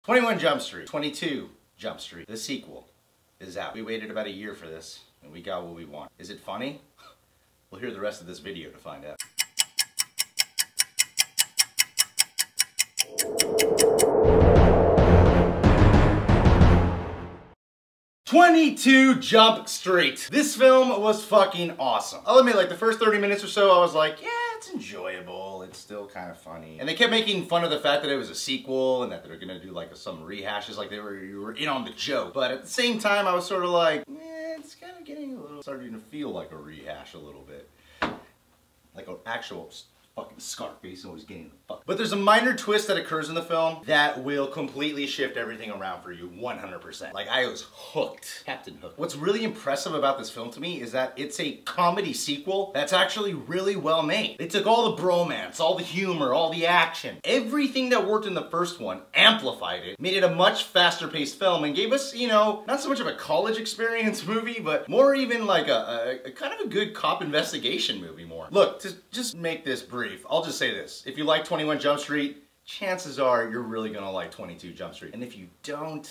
21 Jump Street, 22 Jump Street, the sequel is out. We waited about a year for this, and we got what we want. Is it funny? We'll hear the rest of this video to find out. "22 Jump Street." This film was fucking awesome. I'll admit, like, the first 30 minutes or so, I was like, yeah, it's enjoyable. It's still kind of funny. And they kept making fun of the fact that it was a sequel and that they're gonna do like some rehashes, like you were in on the joke. But at the same time, I was sort of like, it's kind of getting a little, starting to feel like a rehash a little bit. Like an actual fucking Scarface always getting the fuck. But there's a minor twist that occurs in the film that will completely shift everything around for you 100%. Like, I was hooked. Captain Hook. What's really impressive about this film to me is that it's a comedy sequel that's actually really well made. They took all the bromance, all the humor, all the action, everything that worked in the first one, amplified it, made it a much faster paced film, and gave us, you know, not so much of a college experience movie, but more even like a kind of a good cop investigation movie more. Look, to just make this brief, I'll just say this. If you like 21 Jump Street, chances are you're really gonna like 22 Jump Street. And if you don't,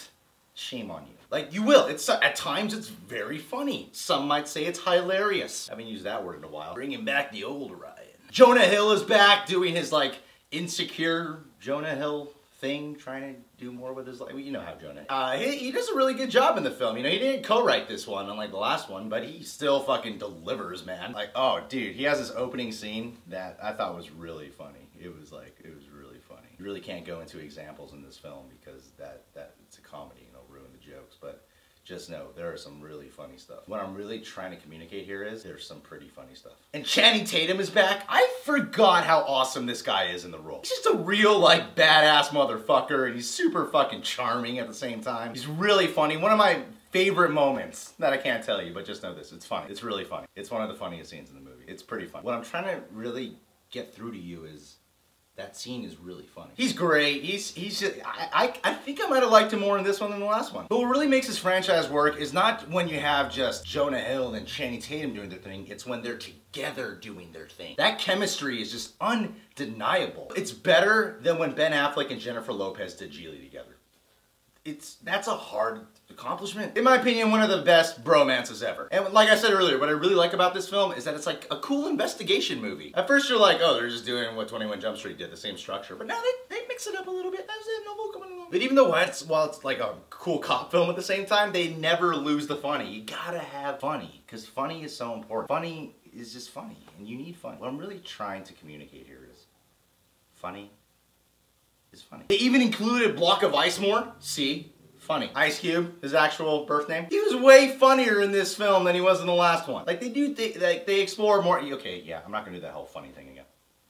shame on you. Like, you will. It's at times it's very funny. Some might say it's hilarious. I haven't used that word in a while. Bringing back the old Ryan. Jonah Hill is back doing his like insecure Jonah Hill thing, trying to do more with his life. You know how Jonah. He does a really good job in the film. You know, he didn't co-write this one, unlike the last one, but he still fucking delivers, man. Like, oh, dude, he has this opening scene that I thought was really funny. It was really funny. You really can't go into examples in this film because that it's a comedy, and it'll ruin the jokes, but just know, there are some really funny stuff. What I'm really trying to communicate here is there's some pretty funny stuff. And Channing Tatum is back. I forgot how awesome this guy is in the role. He's just a real, like, badass motherfucker, and he's super fucking charming at the same time. He's really funny. One of my favorite moments that I can't tell you, but just know this, it's funny. It's really funny. It's one of the funniest scenes in the movie. It's pretty funny. What I'm trying to really get through to you is that scene is really funny. He's great. He's just, I think I might have liked him more in this one than the last one. But what really makes this franchise work is not when you have just Jonah Hill and Channing Tatum doing their thing, it's when they're together doing their thing. That chemistry is just undeniable. It's better than when Ben Affleck and Jennifer Lopez did Geely together. That's a hard accomplishment. In my opinion, one of the best bromances ever. And like I said earlier, what I really like about this film is that it's like a cool investigation movie. At first you're like, oh, they're just doing what 21 Jump Street did, the same structure. But now they mix it up a little bit. But even though while it's like a cool cop film at the same time, they never lose the funny. You gotta have funny, because funny is so important. Funny is just funny, and you need fun. What I'm really trying to communicate here is funny is funny. They even included Block of Ice more. See? Funny. Ice Cube, his actual birth name. He was way funnier in this film than he was in the last one. Like, they explore more. Okay, yeah, I'm not gonna do that whole funny thing again.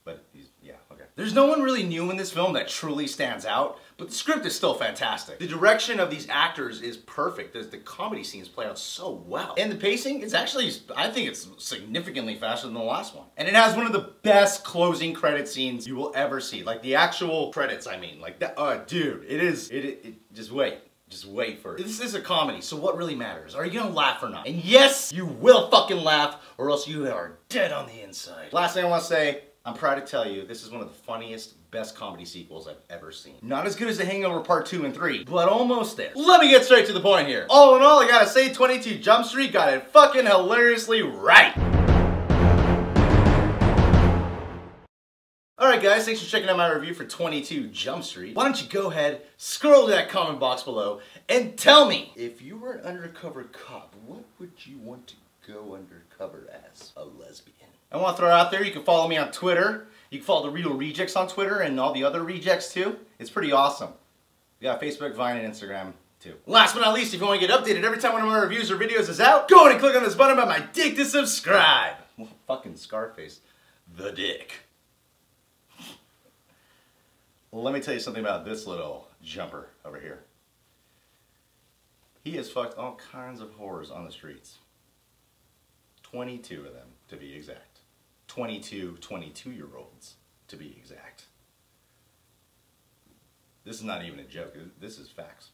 But yeah, okay. There's no one really new in this film that truly stands out, but the script is still fantastic. The direction of these actors is perfect. The comedy scenes play out so well. And the pacing, it's actually, I think it's significantly faster than the last one. And it has one of the best closing credit scenes you will ever see. Like, the actual credits, I mean. Like, that, dude, just wait. Just wait for it. This is a comedy, so what really matters? Are you gonna laugh or not? And yes, you will fucking laugh, or else you are dead on the inside. Last thing I want to say, I'm proud to tell you, this is one of the funniest, best comedy sequels I've ever seen. Not as good as The Hangover Part 2 and 3, but almost there. Let me get straight to the point here. All in all, I gotta say 22 Jump Street got it fucking hilariously right. Alright guys, thanks for checking out my review for 22 Jump Street. Why don't you go ahead, scroll to that comment box below, and tell me, if you were an undercover cop, what would you want to go undercover as? A lesbian. I want to throw it out there, you can follow me on Twitter. You can follow the Real Rejects on Twitter and all the other rejects too. It's pretty awesome. We got Facebook, Vine, and Instagram too. Last but not least, if you want to get updated every time one of my reviews or videos is out, go ahead and click on this button by my dick to subscribe. Well, fucking Scarface. The dick. Well, let me tell you something about this little jumper over here. He has fucked all kinds of whores on the streets. 22 of them, to be exact. 22 22-year-olds, to be exact. This is not even a joke. This is facts.